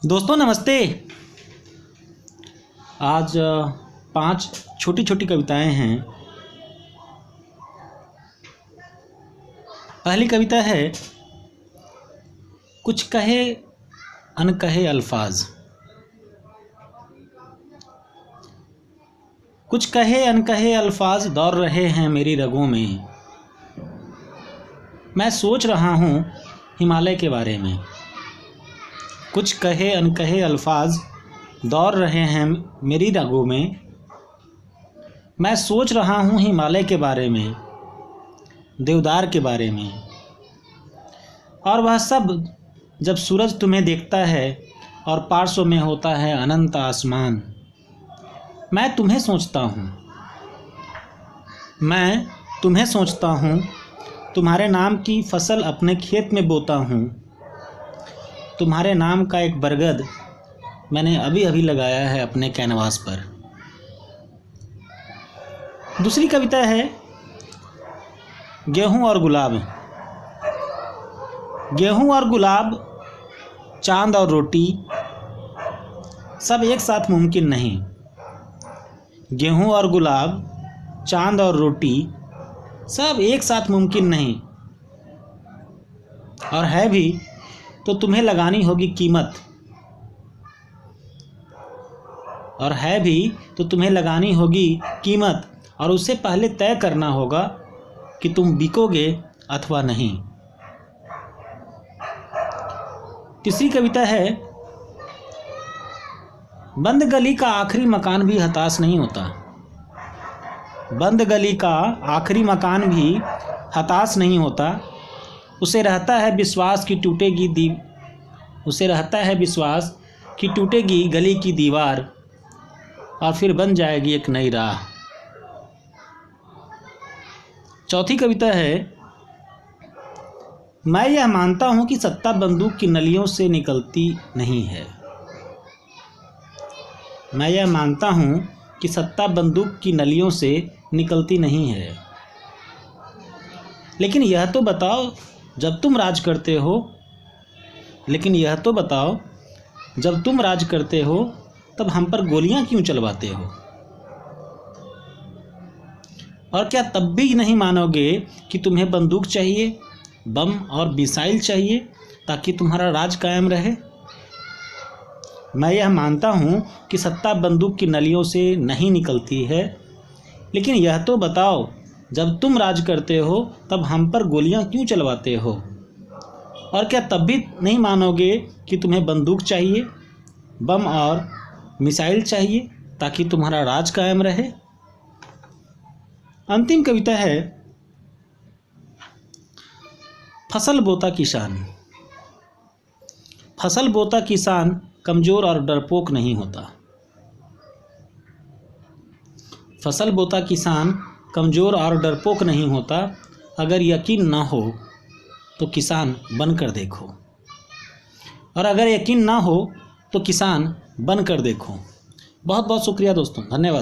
दोस्तों नमस्ते। आज 5 छोटी छोटी कविताएं हैं। पहली कविता है कुछ कहे अनकहे अल्फाज। कुछ कहे अनकहे अल्फाज दौड़ रहे हैं मेरी रगों में। मैं सोच रहा हूँ हिमालय के बारे में। कुछ कहे अनकहे अल्फाज दौड़ रहे हैं मेरी रगों में। मैं सोच रहा हूँ हिमालय के बारे में, देवदार के बारे में। और वह सब जब सूरज तुम्हें देखता है और पार्श्व में होता है अनंत आसमान। मैं तुम्हें सोचता हूँ, तुम्हारे नाम की फसल अपने खेत में बोता हूँ। तुम्हारे नाम का एक बरगद मैंने अभी अभी लगाया है अपने कैनवास पर। दूसरी कविता है गेहूं और गुलाब। गेहूं और गुलाब, चांद और रोटी, सब एक साथ मुमकिन नहीं। गेहूं और गुलाब, चांद और रोटी, सब एक साथ मुमकिन नहीं। और है भी तो तुम्हें लगानी होगी कीमत। और उससे पहले तय करना होगा कि तुम बिकोगे अथवा नहीं। तीसरी कविता है बंद गली का आखिरी मकान भी हताश नहीं होता। बंद गली का आखिरी मकान भी हताश नहीं होता। उसे रहता है विश्वास कि टूटेगी गली की दीवार और फिर बन जाएगी एक नई राह। चौथी कविता है मैं यह मानता हूं कि सत्ता बंदूक की नलियों से निकलती नहीं है। मैं यह मानता हूं कि सत्ता बंदूक की नलियों से निकलती नहीं है। लेकिन यह तो बताओ जब तुम राज करते हो तब हम पर गोलियां क्यों चलवाते हो। और क्या तब भी नहीं मानोगे कि तुम्हें बंदूक चाहिए, बम और मिसाइल चाहिए ताकि तुम्हारा राज कायम रहे। मैं यह मानता हूं कि सत्ता बंदूक की नलियों से नहीं निकलती है। लेकिन यह तो बताओ जब तुम राज करते हो तब हम पर गोलियां क्यों चलवाते हो। और क्या तब भी नहीं मानोगे कि तुम्हें बंदूक चाहिए, बम और मिसाइल चाहिए ताकि तुम्हारा राज कायम रहे। अंतिम कविता है फसल बोता किसान। फसल बोता किसान कमजोर और डरपोक नहीं होता। फसल बोता किसान कमजोर और डरपोक नहीं होता। अगर यकीन ना हो तो किसान बनकर देखो। बहुत बहुत शुक्रिया दोस्तों, धन्यवाद।